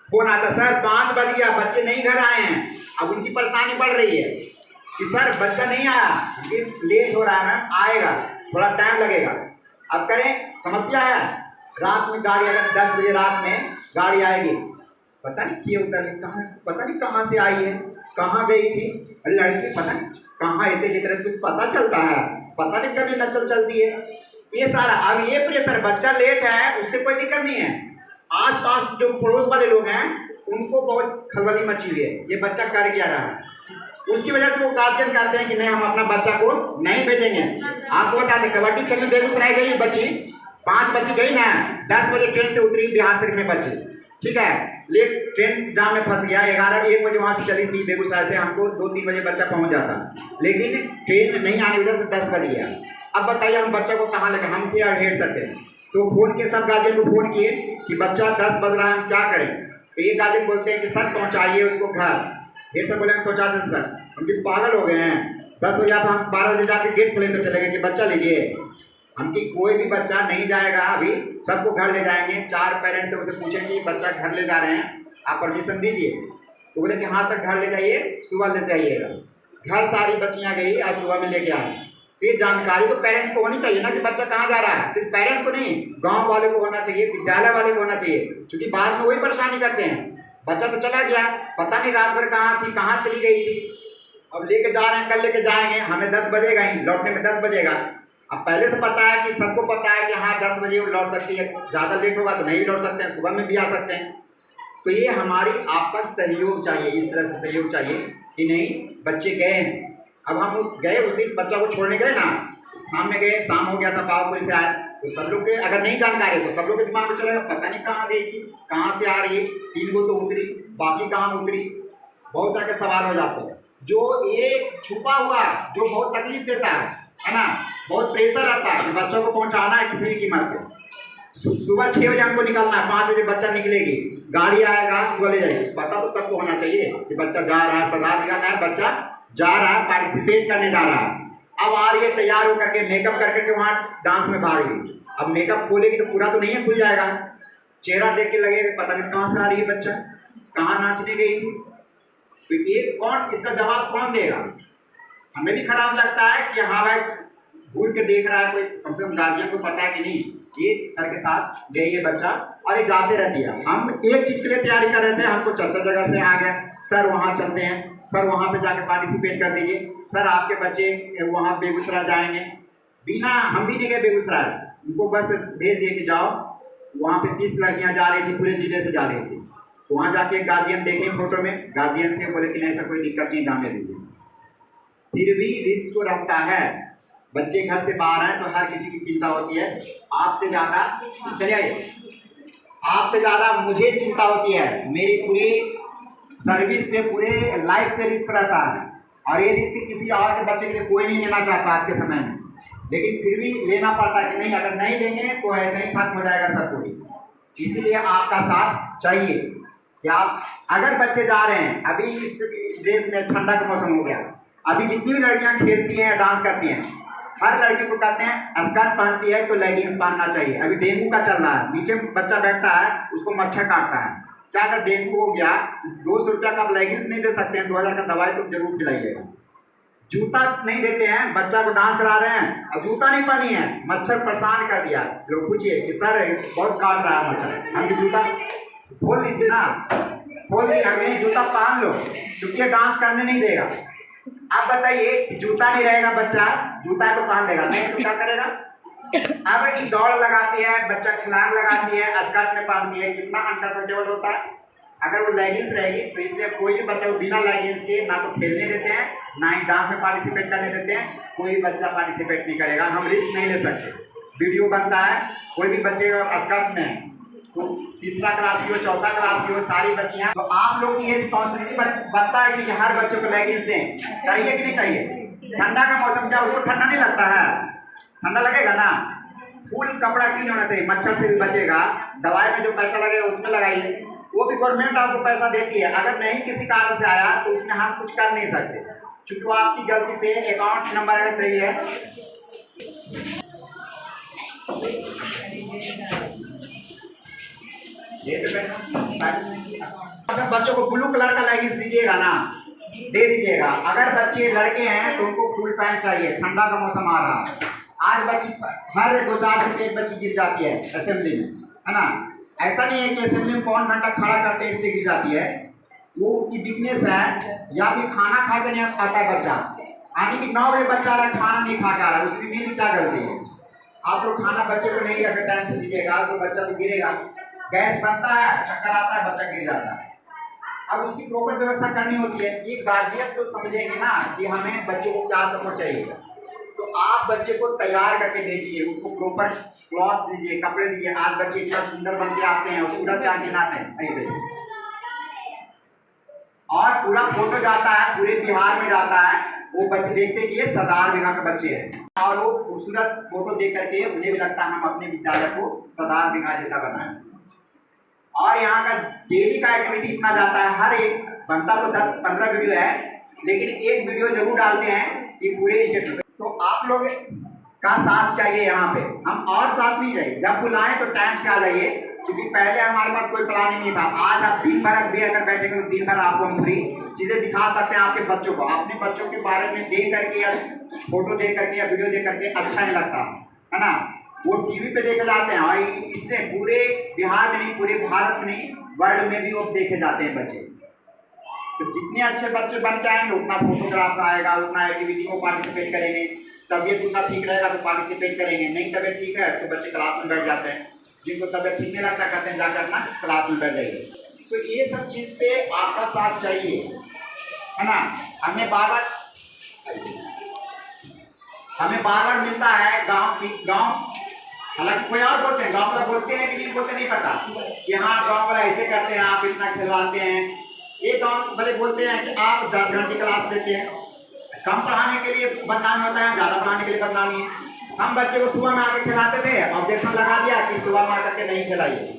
फोन आता सर 5 बज गया, बच्चे नहीं घर आए हैं। अब उनकी परेशानी बढ़ रही है कि सर बच्चा नहीं आया, लेट हो रहा है मैम, आएगा, थोड़ा टाइम लगेगा। अब करें, समस्या है। रात में गाड़ी, अगर 10 बजे रात में गाड़ी आएगी, पता नहीं क्यों उतर, कहाँ, पता नहीं कहाँ से आई है, कहाँ गई थी लड़की, पता नहीं कहाँ इतने की तरह कुछ पता चलता है, पता नहीं करने नचल चलती है ये सारा। अब ये प्रेशर, बच्चा लेट है उससे कोई दिक्कत नहीं है, आस पास जो पड़ोस वाले लोग हैं उनको बहुत खलबली मची हुई है, ये बच्चा कर क्या रहा है। उसकी वजह से वो गार्जियन कहते हैं कि नहीं हम अपना बच्चा को नहीं भेजेंगे। आपको बता दें, कबड्डी खेलने बेगूसराय गई बच्ची, 5 बच्ची गई ना, 10 बजे ट्रेन से उतरी बिहार शरीफ में बच्ची, ठीक है, लेट ट्रेन जाम में फंस गया, 11-1 बजे वहाँ से चली थी बेगूसराय से, हमको 2-3 बजे बच्चा पहुँच जाता, लेकिन ट्रेन नहीं आने की वजह से 10 बज गया। अब बताइए हम बच्चा को कहाँ लेकर, हम क्या हेड सकते हैं। तो फोन के सब गार्जियन को फोन किए कि बच्चा 10 बज रहा है, हम क्या करें। तो ये गार्जियन बोलते हैं कि सर पहुँचाइए उसको घर, फिर से बोले पहुँचा दें सर, हम भी पागल हो गए हैं, 10 बजे आप हम 12 बजे जाके गेट खोले तो चले गए कि बच्चा लीजिए। हमकी कोई भी बच्चा नहीं जाएगा, अभी सबको घर ले जाएंगे, 4 पेरेंट्स से उसे पूछेंगे बच्चा घर ले जा रहे हैं, आप परमिशन दीजिए। तो बोले कि हाँ सर घर ले जाइए, सुबह लेते आइएगा। घर सारी बच्चियाँ गई और सुबह में लेके आए। तो ये जानकारी तो पेरेंट्स को होनी चाहिए ना कि बच्चा कहाँ जा रहा है, सिर्फ पेरेंट्स को नहीं, गाँव वाले को होना चाहिए, विद्यालय वाले को होना चाहिए, क्योंकि बाद में वही परेशानी करते हैं। बच्चा तो चला गया, पता नहीं रात भर कहाँ थी, कहाँ चली गई थी, अब लेके जा रहे हैं, कल लेके जाएंगे, हमें 10 बजेगा ही, लौटने में 10 बजेगा। अब पहले से पता है कि सबको पता है कि हाँ 10 बजे वो लौट सकती है, ज़्यादा लेट होगा तो नहीं लौट सकते हैं, सुबह में भी आ सकते हैं। तो ये हमारी आपस सहयोग चाहिए, इस तरह से सहयोग चाहिए कि नहीं बच्चे गए हैं, अब हम गए उस दिन बच्चा को छोड़ने गए ना, शाम में गए, शाम हो गया था, पावपुरी से आए, तो सब लोग के अगर नहीं जानकारी तो सब लोग के दिमाग में चलेगा पता नहीं कहाँ गई थी, कहाँ से आ रही है, 3 गो तो उतरी, बाकी कहाँ उतरी, बहुत तरह के सवाल हो जाते हैं। जो एक छुपा हुआ जो बहुत तकलीफ देता है ना, बहुत प्रेशर रहता है कि बच्चों को पहुँचाना है किसी भी कीमत पे। सुबह 6 बजे हमको निकलना है, 5 बजे बच्चा निकलेगी, गाड़ी आएगा सुबह ले जाएगी, पता तो सबको होना चाहिए कि बच्चा जा रहा है, सदा दिखाना है, बच्चा जा रहा है, पार्टिसिपेट करने जा रहा है। अब आ रही है तैयार होकर के, मेकअप करके वहाँ डांस में भाग ली, अब मेकअप खोलेगी तो पूरा तो नहीं है, खुल जाएगा, चेहरा देख के लगेगा पता नहीं कहाँ से आ रही है बच्चा, कहाँ नाचने गई थी। तो ये कौन, इसका जवाब कौन देगा। हमें भी खराब लगता है कि हाँ भाई घूर के देख रहा है कोई, कम से कम गार्जियन को पता है कि नहीं ये सर के साथ गई है बच्चा, और ये जाते रहती है। हम एक चीज़ के लिए तैयारी कर रहे थे, हमको चर्चा जगह से आ गया, सर वहाँ चलते हैं, सर वहाँ पे जाके पार्टिसिपेट कर दीजिए, सर आपके बच्चे वहाँ बेगूसराय जाएंगे, बिना हम भी नहीं गए बेगूसराय, उनको बस भेज दिए कि जाओ, वहाँ पे 30 लड़कियाँ जा रही थी, पूरे जिले से जा रही थी। तो वहाँ जाके गार्जियन देखे फोटो में, गार्जियन थे, बोले कि नहीं ऐसा कोई दिक्कत नहीं, जाने दीजिए। फिर भी रिस्क तो रहता है। बच्चे घर से बाहर आए तो हर किसी की चिंता होती है। आपसे ज़्यादा चलिए, आपसे ज़्यादा मुझे चिंता होती है। मेरी पूरी सर्विस पे, पूरे लाइफ पे रिस्क रहता है, और ये रिस्क किसी और के बच्चे के लिए कोई नहीं लेना चाहता आज के समय में, लेकिन फिर भी लेना पड़ता है कि नहीं, अगर नहीं लेंगे तो ऐसे ही खत्म हो जाएगा सब कुछ। इसीलिए आपका साथ चाहिए कि आप, अगर बच्चे जा रहे हैं अभी इस ड्रेस में, ठंडा का मौसम हो गया, अभी जितनी भी लड़कियां खेलती हैं, डांस करती हैं, हर लड़की को कहते हैं स्कर्ट पहनती है तो लेगिंग्स पहनना चाहिए। अभी डेंगू का चल रहा है, नीचे बच्चा बैठता है, उसको मच्छर काटता है, क्या अगर डेंगू हो गया, 200 रुपया का आप लेगिंग्स नहीं दे सकते हैं, 2000 का दवाई तो जरूर खिलाइएगा। जूता नहीं देते हैं, बच्चा को डांस करा रहे हैं और जूता नहीं पहनी है, मच्छर परेशान कर दिया। लोग पूछिए कि सर बहुत काट रहा है मच्छर, हम जूता खोल दीजिए ना, खोल दी, हमें जूता पहन लो, क्योंकि ये डांस करने नहीं देगा। आप बताइए, जूता नहीं रहेगा, बच्चा जूता तो पहन देगा, नहीं तो क्या करेगा? अब दौड़ लगाती है, बच्चा छलांग लगाती है, स्कर्ट में पहनती है, कितना अनकंफर्टेबल होता है। अगर वो लेगिंग्स रहेगी तो इसलिए कोई भी बच्चा को बिना लेगिंग्स के ना तो खेलने देते हैं, ना ही डांस में पार्टिसिपेट करने देते हैं। कोई बच्चा पार्टिसिपेट नहीं करेगा, हम रिस्क नहीं ले सकते। वीडियो बनता है, कोई भी बच्चे स्कर्ट में, तो तीसरा क्लास की हो, चौथा क्लास की हो, सारी बच्चियां, तो आप लोग की ये रिस्पॉन्सिबिलिटी बनता है कि हर बच्चों को लेगिंग्स दें। चाहिए कि नहीं चाहिए? ठंडा का मौसम, क्या उसको ठंडा नहीं लगता है? ठंडा लगेगा ना। फुल कपड़ा क्यों नहीं होना चाहिए, मच्छर से भी बचेगा। दवाई में जो पैसा लगेगा उसमें लगाइए, वो भी गवर्नमेंट आपको पैसा देती है। अगर नहीं किसी कारण से आया तो उसमें हम कुछ कर नहीं सकते, क्योंकि वो आपकी गलती से अकाउंट नंबर अगर सही है। अगर बच्चों को ब्लू कलर का लेगिंग्स दीजिएगा ना, दे दीजिएगा। अगर बच्चे लड़के हैं तो उनको फुल पैंट चाहिए, ठंडा का मौसम आ रहा है। आज बच्ची हर 2-4 दिन एक बच्ची गिर जाती है असेंबली में, है ना। ऐसा नहीं है कि असेंबली में पौन घंटा खड़ा करते हैं इसलिए गिर जाती है, वो उसकी वीकनेस है, या फिर खाना खा के नहीं खाता है बच्चा। आने की 9 बजे बच्चा आ रहा है, खाना नहीं खा के आ रहा है, उसकी मेरी क्या गलती है? आप लोग खाना बच्चे को नहीं अगर टाइम से दीजिएगा तो बच्चा तो गिरेगा, गैस बनता है, चक्कर आता है, बच्चा गिर जाता है। अब उसकी प्रॉपर व्यवस्था करनी होती है। एक गार्जियन तो समझेंगे ना कि हमें बच्चे को क्या सपोर्ट चाहिए, तो आप बच्चे को तैयार करके भेजिए, उसको प्रॉपर क्लॉथ दीजिए, कपड़े दीजिए। आज बच्चे इतना सुंदर बन के आते हैं और सूरज चांद गिनाते हैं, और पूरा फोटो जाता है, पूरे बिहार में जाता है, वो बच्चे देखते हैं कि ये सरदार विवाह के बच्चे हैं, और वो खूबसूरत फोटो देख करके उन्हें भी लगता है हम अपने विद्यालय को सरदार विवाह जैसा बनाएं। और यहाँ का डेली का एक्टिविटी इतना जाता है, हर एक बनता तो 10-15 वीडियो है, लेकिन एक वीडियो जरूर डालते हैं कि पूरे स्टेट में। तो आप लोग का साथ चाहिए यहाँ पे, हम और साथ नहीं जाइए, जब बुलाएं तो टाइम से आ जाइए, क्योंकि पहले हमारे पास कोई प्लानिंग नहीं था। आज आप दिन भर भी अगर बैठेंगे तो दिन भर आपको हम पूरी चीज़ें दिखा सकते हैं आपके बच्चों को। अपने बच्चों के बारे में देख करके या फोटो देख करके या वीडियो देख करके अच्छा नहीं लगता है ना, वो टीवी पे देखे जाते हैं, और इससे पूरे बिहार में नहीं, पूरे भारत में नहीं, वर्ल्ड में भी वो देखे जाते हैं बच्चे। तो जितने अच्छे बच्चे बन के आएंगे उतना फोटोग्राफ आएगा, उतना एक्टिविटी को पार्टिसिपेट करेंगे, तबीयत उतना ठीक रहेगा तो पार्टिसिपेट करेंगे। नहीं तबीयत ठीक है तो बच्चे क्लास में बैठ जाते हैं, जिनको तबीयत ठीक नहीं लगता कहते हैं जाकर अपना क्लास में बैठ जाइए। तो ये सब चीज़ पे आपका साथ चाहिए, है ना। हमें बार बार मिलता है गाँव, हालांकि कोई और बोलते हैं, गाँव वाला बोलते हैं कि नहीं बोलते नहीं पता कि हाँ गाँव वाला ऐसे करते हैं, आप इतना खिलवाते हैं। ये गाँव वाले बोलते हैं कि आप 10 घंटे क्लास लेते हैं, कम पढ़ाने के लिए बदनामी होता है, ज़्यादा पढ़ाने के लिए बदनामी है। हम बच्चे को सुबह में आकर खिलाते थे, ऑब्जेक्शन लगा दिया कि सुबह में आकर के नहीं खिलाइए,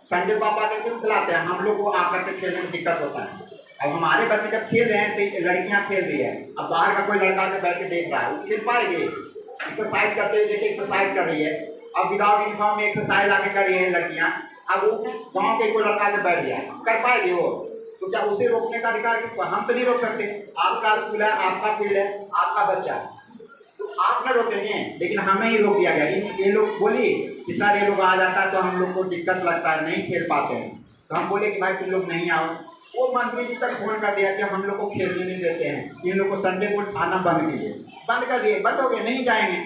संडे को आप आकर क्यों खिलाते हैं? हम लोग को आकर के खेलने में दिक्कत होता है। अब हमारे बच्चे जब खेल रहे हैं तो लड़कियां खेल रही है, अब बाहर का कोई लड़का के बैठ के देख रहा है, वो खेल पाएगी? एक्सरसाइज करते हुए देखिए एक्सरसाइज कर रही है, अब विदाउट यूनिफॉर्म में एक्सरसाइज आके कर रही है लड़कियां, अब वो गाँव के कोई लड़का के बैठ गया, कर पाएगी वो? तो क्या उसे रोकने का अधिकार किसको? हम तो नहीं रोक सकते, आपका स्कूल है, आपका फील्ड है, आपका बच्चा, तो आप ना रोकेंगे, लेकिन हमें ही रोक दिया गया। ये लोग बोली कि सर ये लोग आ जाता है तो हम लोग को दिक्कत लगता है, नहीं खेल पाते हैं, तो हम बोले कि भाई तुम लोग नहीं आओ। वो मंत्री जी तक फोन कर दिया कि हम लोग को खेलने नहीं देते हैं, इन लोग को संडे को आना बंद कीजिए, बंद कर दिए, बंद हो गए, नहीं जाएंगे।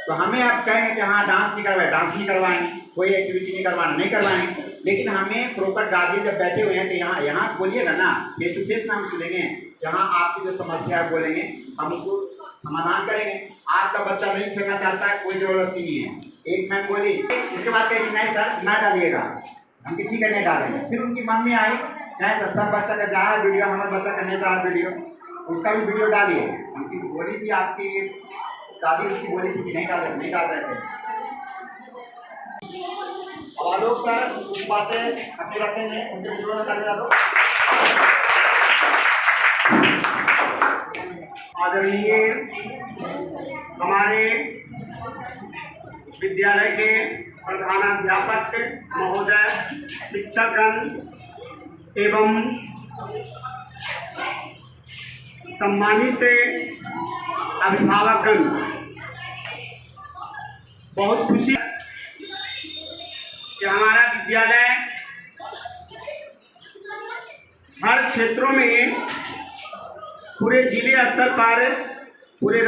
तो हमें आप कहेंगे कि हाँ डांस नहीं करवाए, डांस नहीं करवाएंगे, कोई एक्टिविटी नहीं करवाना, नहीं करवाएंगे, लेकिन हमें प्रॉपर गार्जियन जब बैठे हुए हैं तो यहाँ बोलिएगा ना, फेस टू फेस ना हम सुनेंगे जहाँ आपकी जो समस्या है बोलेंगे, हम उसको समाधान करेंगे। आपका बच्चा नहीं खेलना चाहता है, कोई जबरदस्ती नहीं है। एक मैम बोली, उसके बाद कहेगी नहीं सर ना डालिएगा, हम ठीक है नहीं डालेंगे। फिर उनकी मन में आई नहीं सर सब बच्चा का जहाँ वीडियो, हमारा बच्चा का नहीं रहा वीडियो, उसका भी वीडियो डालिए। उनकी बोली थी, आपकी दादी उसकी बोली थी कि नहीं डाल रहे थे। और आलोक सर कुछ बातें अपनी रखेंगे, उनके वीडियो में डाल दो। आदरणीय हमारे विद्यालय के प्रधानाध्यापक महोदय, शिक्षकगण एवं सम्मानित अभिभावकगण, बहुत खुशी कि हमारा विद्यालय हर क्षेत्रों में पूरे जिले स्तर पर पूरे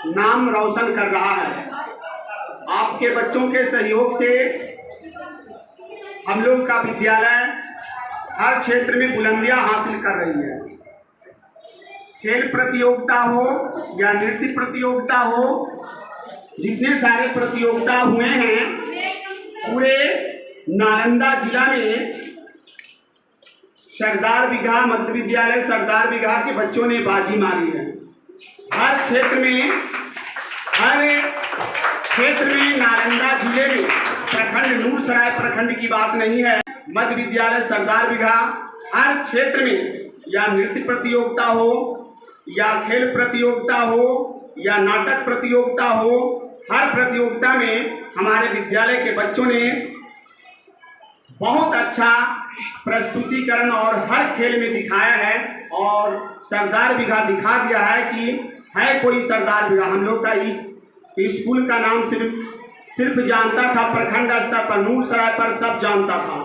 नाम रोशन कर रहा है। आपके बच्चों के सहयोग से हम लोग का विद्यालय हर क्षेत्र में बुलंदियां हासिल कर रही है। खेल प्रतियोगिता हो या नृत्य प्रतियोगिता हो, जितने सारे प्रतियोगिता हुए हैं पूरे नालंदा जिला में सरदार बिगहा मध्य विद्यालय सरदार बिगहा के बच्चों ने बाजी मारी है। हर क्षेत्र में नालंदा जिले में प्रखंड नूरसराय प्रखंड की बात नहीं है, मध्य विद्यालय सरदार बिगहा हर क्षेत्र में या नृत्य प्रतियोगिता हो या खेल प्रतियोगिता हो या नाटक प्रतियोगिता हो, हर प्रतियोगिता में हमारे विद्यालय के बच्चों ने बहुत अच्छा प्रस्तुतिकरण और हर खेल में दिखाया है। और सरदार बिगहा दिखा दिया है कि है कोई सरदार बिगहा। हम लोग का इस स्कूल का नाम सिर्फ जानता था प्रखंड स्तर पर, नूरसराय पर सब जानता था।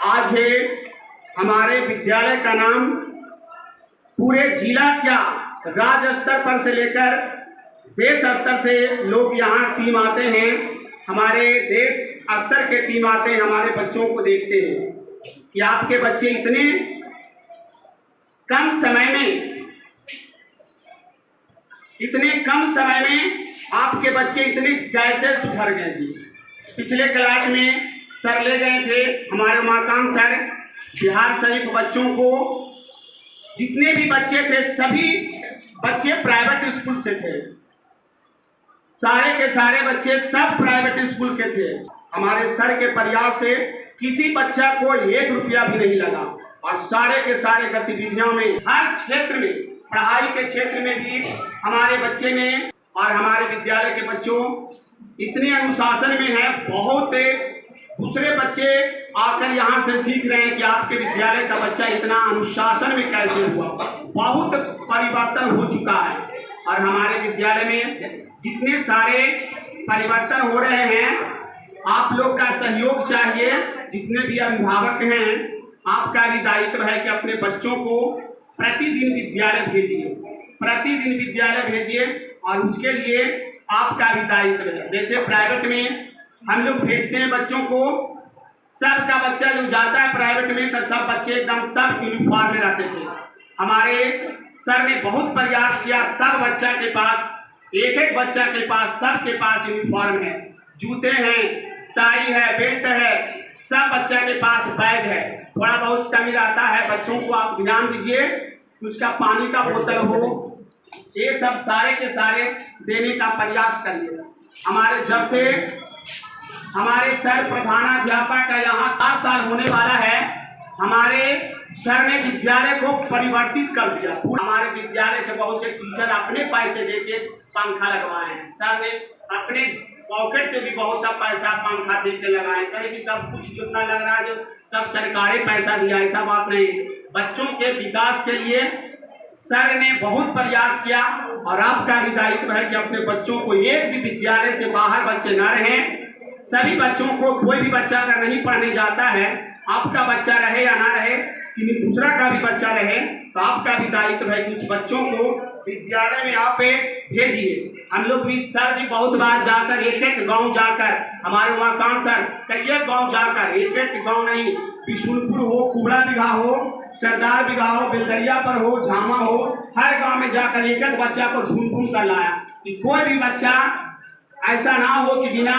आज हमारे विद्यालय का नाम पूरे जिला क्या राज्य स्तर पर से लेकर देश स्तर से लोग यहाँ टीम आते हैं, हमारे देश स्तर के टीम आते हैं, हमारे बच्चों को देखते हैं कि आपके बच्चे इतने कम समय में आपके बच्चे इतने कैसे सुधर गए जी। पिछले क्लास में सर ले गए थे हमारे उमाकांत सर, बिहार शरीफ बच्चों को, जितने भी बच्चे थे सभी बच्चे प्राइवेट स्कूल से थे, सारे के सारे बच्चे सब प्राइवेट स्कूल के थे। हमारे सर के प्रयास से किसी बच्चा को 1 रुपया भी नहीं लगा और सारे के सारे गतिविधियों में हर क्षेत्र में, पढ़ाई के क्षेत्र में भी हमारे बच्चे ने और हमारे विद्यालय के बच्चों इतने अनुशासन में है। बहुत दूसरे बच्चे आकर यहाँ से सीख रहे हैं कि आपके विद्यालय का बच्चा इतना अनुशासन में कैसे हुआ। बहुत परिवर्तन हो चुका है और हमारे विद्यालय में जितने सारे परिवर्तन हो रहे हैं, आप लोग का सहयोग चाहिए। जितने भी अभिभावक हैं, आपका भी दायित्व है कि अपने बच्चों को प्रतिदिन विद्यालय भेजिए और उसके लिए आपका भी दायित्व है। जैसे प्राइवेट में हम लोग भेजते हैं बच्चों को, सबका बच्चा जो जाता है प्राइवेट में तो सब बच्चे एकदम सब यूनिफॉर्म में रहते थे। हमारे सर ने बहुत प्रयास किया, सब बच्चा के पास, एक बच्चा के पास, सबके पास यूनिफॉर्म है, जूते हैं, टाई है, बेल्ट है, सब बच्चा के पास बैग है। थोड़ा बहुत कमी रहता है, बच्चों को आप ध्यान दीजिए, उसका पानी का बोतल हो, ये सब सारे के सारे देने का प्रयास करिए। जब से हमारे सर प्रधानाध्यापक का यहाँ 4 साल होने वाला है, हमारे सर ने विद्यालय को परिवर्तित कर दिया। हमारे विद्यालय के बहुत से टीचर अपने पैसे देके पंखा लगवाए हैं। सर ने अपने पॉकेट से भी बहुत सा पैसा पंखा दे के लगाए। सर कि सब कुछ जितना लग रहा है जो सब सरकारी पैसा दिया, ऐसा बात नहीं। बच्चों के विकास के लिए सर ने बहुत प्रयास किया और आपका भी दायित्व है कि अपने बच्चों को एक भी विद्यालय से बाहर बच्चे न रहें। सभी बच्चों को, कोई भी बच्चा अगर नहीं पढ़ने जाता है, आपका बच्चा रहे या ना रहे, कि दूसरा का भी बच्चा रहे, तो आपका भी दायित्व है कि उस बच्चों को विद्यालय में आप भेजिए। हम लोग भी सर भी बहुत बार जाकर एक एक गांव जाकर, हमारे उमाकांत सर कई गांव जाकर, एक एक गांव नहीं, बिशुनपुर हो, कुबड़ा बिघा हो, सरदार बिघा हो, बेलदरिया पर हो, झामा हो, हर गांव में जाकर एक एक बच्चा को ढूंढ कर लाया कि कोई भी बच्चा ऐसा ना हो कि बिना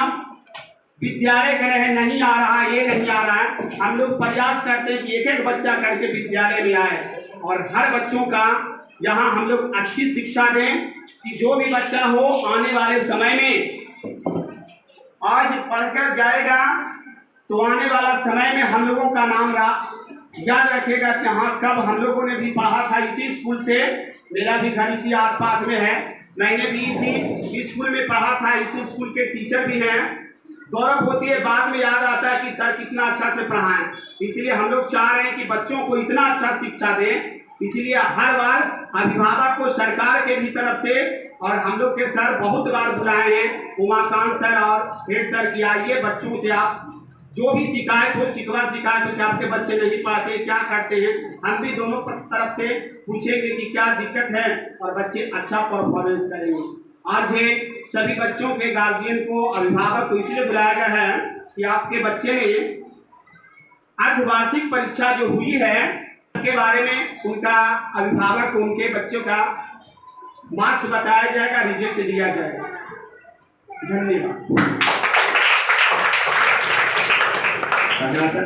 विद्यालय के रहे, नहीं आ रहा, ये नहीं आ रहा है। हम लोग प्रयास करते हैं कि एक एक बच्चा करके विद्यालय में आए और हर बच्चों का यहाँ हम लोग अच्छी शिक्षा दें कि जो भी बच्चा हो आने वाले समय में आज पढ़कर जाएगा तो आने वाला समय में हम लोगों का नाम याद रखेगा कि हाँ कब हम लोगों ने भी पढ़ा था इसी स्कूल से, मेरा भी घर इसी आसपास में है, मैंने भी इसी स्कूल में पढ़ा था, इसी स्कूल के टीचर भी हैं। गौरव होती है, बाद में याद आता है कि सर कितना अच्छा से पढ़ाएं। इसलिए हम लोग चाह रहे हैं कि बच्चों को इतना अच्छा शिक्षा दें, इसीलिए हर बार अभिभावक को सरकार के भी तरफ से और हम लोग के सर बहुत बार बुलाए हैं, उमाकांत सर और हेड सर की आइए बच्चों से आप जो भी शिकायत हो, शिकायत हो कि आपके बच्चे नहीं पढ़ते, क्या करते हैं, हम भी दोनों तरफ से पूछेंगे कि क्या दिक्कत है और बच्चे अच्छा परफॉर्मेंस करेंगे। आज सभी बच्चों के गार्जियन को, अभिभावक को इसलिए बुलाया गया है कि आपके बच्चे ने अर्धवार्षिक परीक्षा जो हुई है के बारे में उनका अभिभावक को उनके बच्चों का मार्क्स बताया जाएगा, रिजल्ट दिया जाएगा। धन्यवाद। धन्यवाद सर।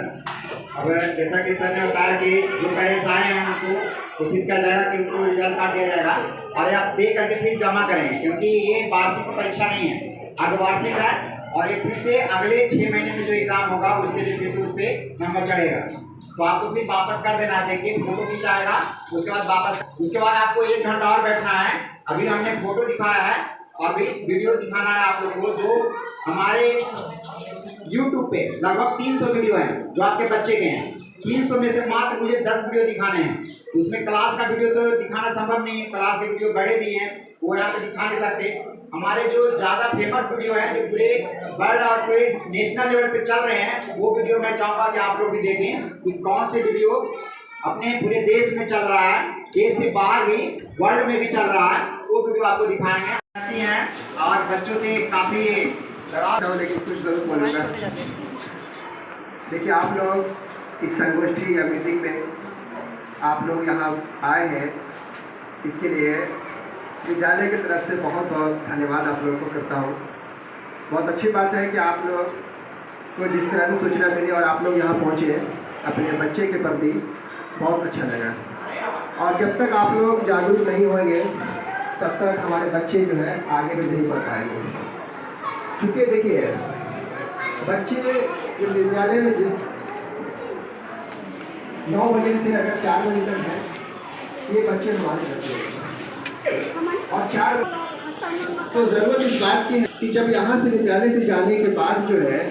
अब जैसा कि सर ने बताया कि जो पेरेंट्स आए हैं उनको कोशिश किया जाएगा कि उनको रिजल्ट कार्ड दिया जाएगा और आप दे करके फिर जमा करेंगे, क्योंकि ये वार्षिक परीक्षा नहीं है, अर्धवार्षिक है और ये फिर से अगले 6 महीने में जो एग्जाम होगा उसके लिए फिर से उस पर नंबर चढ़ेगा। तो आपको फिर वापस कर देना है, देखिए फोटो खींचाएगा, उसके बाद वापस, उसके बाद आपको 1 घंटा और बैठना है। अभी हमने फोटो दिखाया है और भी वीडियो दिखाना है आप लोग को, जो हमारे YouTube पे लगभग 300 वीडियो हैं जो आपके बच्चे के हैं। 300 में से मात्र मुझे 10 वीडियो दिखाने हैं। उसमें क्लास का वीडियो तो दिखाना संभव नहीं है, क्लास के वीडियो बड़े भी हैं, वो यहाँ पे दिखा नहीं सकते। हमारे जो ज़्यादा फेमस वीडियो हैं जो पूरे वर्ल्ड और पूरे नेशनल लेवल पे चल रहे हैं, वो वीडियो मैं चाहूँगा कि आप लोग भी देखें कि कौन से वीडियो अपने पूरे देश में चल रहा है, देश से बाहर भी वर्ल्ड में भी चल रहा है, वो वीडियो आपको दिखाएंगे हैं और बच्चों से काफ़ी लेकिन कुछ जरूर बोलूँगा। देखिए, आप लोग इस संगोष्ठी या मीटिंग में आप लोग यहाँ आए हैं, इसके लिए विद्यालय की तरफ से बहुत बहुत धन्यवाद आप लोगों को करता हूँ। बहुत अच्छी बात है कि आप लोग को जिस तरह से सूचना मिली और आप लोग यहाँ पहुँचे अपने बच्चे के प्रति, बहुत अच्छा लगा। और जब तक आप लोग जागरूक नहीं होंगे तब तक हमारे बच्चे जो है आगे भी नहीं बढ़ पाएंगे। क्योंकि देखिए, बच्चे जो विद्यालय में जिस 9 बजे से अगर 4 बजे तक है, ये बच्चे हमारे बच्चे हैं और 4 तो ज़रूरत इस बात की है कि जब यहाँ से विद्यालय से जाने के बाद जो है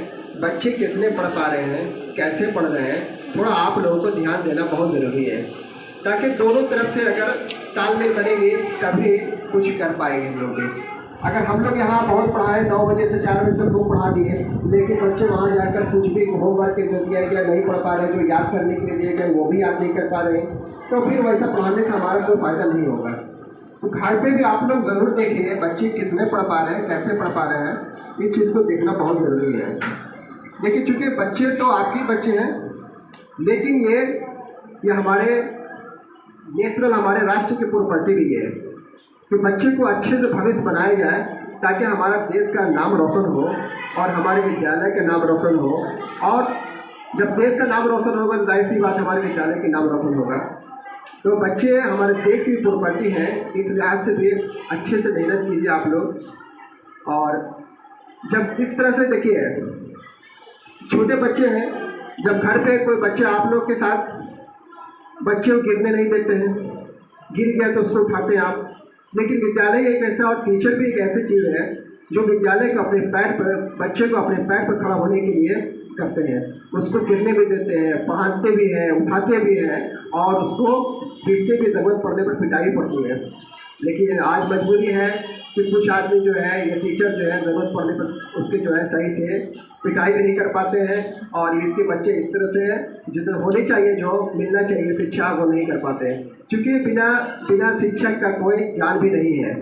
बच्चे कितने पढ़ पा रहे हैं, कैसे पढ़ रहे हैं, थोड़ा आप लोगों को ध्यान देना बहुत ज़रूरी है, ताकि दोनों तरफ से अगर तालमेल बनेगी तभी कुछ कर पाएंगे हम लोग। अगर हम लोग यहाँ बहुत पढ़ाए 9 बजे से 4 बजे तक वो पढ़ा दिए, लेकिन बच्चे वहाँ जाकर कुछ भी होमवर्क जो दिया गया नहीं पढ़ पा रहे, जो याद करने के लिए दिए गए वो भी याद नहीं कर पा रहे, तो फिर वैसा पढ़ाने से हमारा कोई फ़ायदा नहीं होगा। तो घर पे भी आप लोग ज़रूर देखिए बच्चे कितने पढ़ पा रहे हैं, कैसे पढ़ पा रहे हैं, इस चीज़ को देखना बहुत ज़रूरी है। देखिए, चूँकि बच्चे तो आपके बच्चे हैं, लेकिन ये हमारे नेशनल, हमारे राष्ट्र की प्रॉपर्टी भी है कि बच्चे को अच्छे से भविष्य बनाया जाए ताकि हमारा देश का नाम रोशन हो और हमारे विद्यालय का नाम रोशन हो। और जब देश का नाम रोशन होगा तो जाहिर सी बात हमारे विद्यालय के नाम रोशन होगा। तो बच्चे हमारे देश की प्रॉपर्टी हैं, इस लिहाज से भी अच्छे से मेहनत कीजिए आप लोग। और जब इस तरह से देखिए, छोटे बच्चे हैं, जब घर पे कोई बच्चे आप लोग के साथ बच्चे को गिरने नहीं देते हैं, गिर गया तो उसको उठाते हैं आप, लेकिन विद्यालय एक ऐसा और टीचर भी एक ऐसी चीज़ है जो विद्यालय को अपने पैर पर, बच्चे को अपने पैर पर खड़ा होने के लिए करते हैं। उसको गिरने भी देते हैं, पहनते भी हैं, उठाते भी हैं और उसको पीटने की ज़रूरत पड़ने पर पिटाई पड़ती है। लेकिन आज मजबूरी है कि कुछ आदमी जो है, ये टीचर जो है, ज़रूरत पड़ने पर उसके जो है सही से पिटाई भी नहीं कर पाते हैं और इसके बच्चे इस तरह से जितना होनी चाहिए, जो मिलना चाहिए शिक्षा, वो नहीं कर पाते हैं। क्योंकि बिना शिक्षक का कोई ज्ञान भी नहीं है।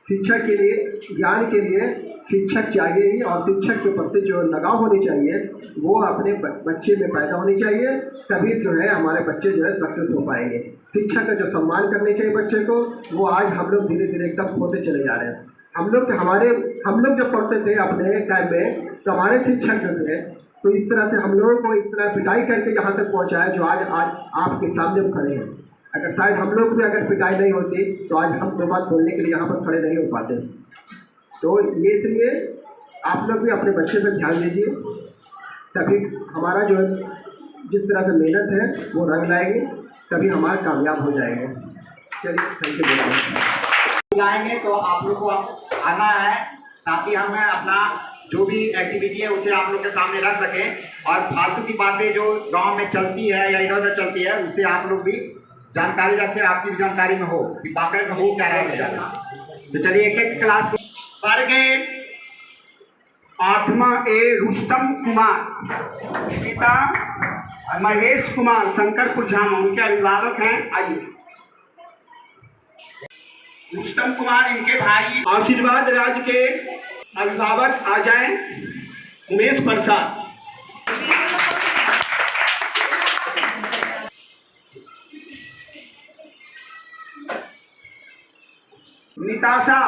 शिक्षा के लिए, ज्ञान के लिए शिक्षक चाहिए ही, और शिक्षक के प्रति जो लगाव होनी चाहिए वो अपने बच्चे में पैदा होनी चाहिए, तभी जो है हमारे बच्चे जो है सक्सेस हो पाएंगे। शिक्षा का जो सम्मान करने चाहिए बच्चे को, वो आज हम लोग धीरे धीरे एकदम खोते चले जा रहे हैं। हम लोग जब पढ़ते थे अपने टाइम में, तो हमारे शिक्षक जो थे तो इस तरह से हम लोगों को इस तरह पिटाई करके यहाँ तक पहुँचाया जो आज आपके सामने हम खड़े हैं। अगर शायद हम लोग भी अगर पिटाई नहीं होती तो आज हम दो बात बोलने के लिए यहाँ पर खड़े नहीं हो पाते। तो ये इसलिए आप लोग भी अपने बच्चे पर ध्यान दीजिए, तभी हमारा जो जिस तरह से मेहनत है वो रंग लाएगी, तभी हमारा कामयाब हो जाएंगे। चलिए थैंक यू। लाएंगे तो आप लोग को आना है, ताकि हम अपना जो भी एक्टिविटी है उसे आप लोग के सामने रख सकें, और फालतू की बातें जो गांव में चलती है या इधर उधर चलती है उससे आप लोग भी जानकारी रखें, आपकी भी जानकारी में हो कि पाकर में हो क्या रहेगा। तो चलिए एक एक क्लास को वर्ग 8वां ए रुस्तम कुमार, पिता महेश कुमार, शंकरपुर झामा, उनके अभिभावक हैं। आइए रुस्तम कुमार, इनके भाई आशीर्वाद राज के अभिभावक आ जाएं। उमेश प्रसाद, निताशा,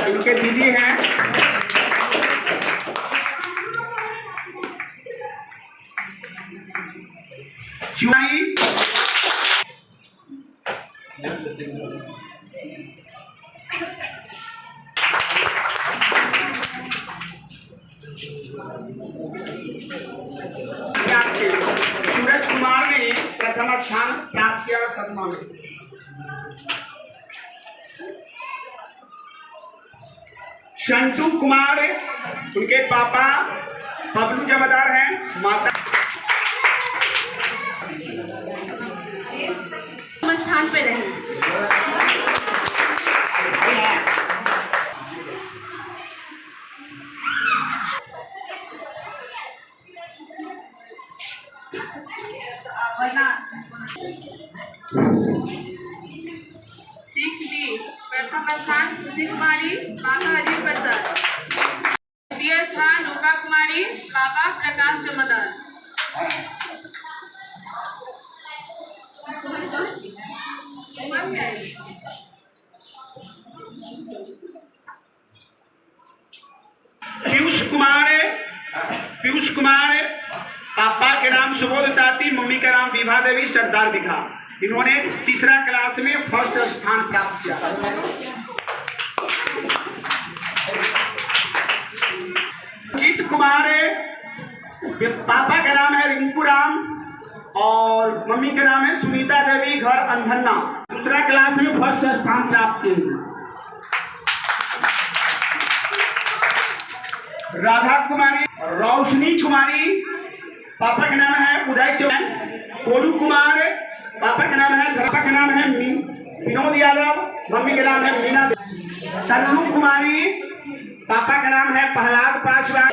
इनके दीदी हैं जुआई, सूरज कुमार ने प्रथम स्थान प्राप्त किया सम्मान। शंटू कुमार, उनके पापा बबलू जमादार हैं, माता स्थान पे रहे। प्रथम स्थान खुशी कुमारी, बाबा हरि प्रसाद। द्वितीय स्थान रूपा कुमारी, बाबा प्रकाश जमादार। पीयूष कुमार, पापा के नाम सुबोध ताती, मम्मी का नाम विभा देवी, सरदार दिखा। इन्होंने तीसरा क्लास में फर्स्ट स्थान प्राप्त किया। जीत कुमार, पापा का नाम है रिंकू राम और मम्मी का नाम है सुनीता देवी, घर अंधन्ना, दूसरा क्लास में फर्स्ट स्थान प्राप्त किया। राधा कुमारी, रोशनी कुमारी, पापा का नाम है उदय चौहान। कोलू कुमार, पापा का नाम है, पापा का नाम है विनोद यादव, मम्मी का नाम है मीना। तन्नू कुमारी, पापा का नाम है प्रहलाद पासवान।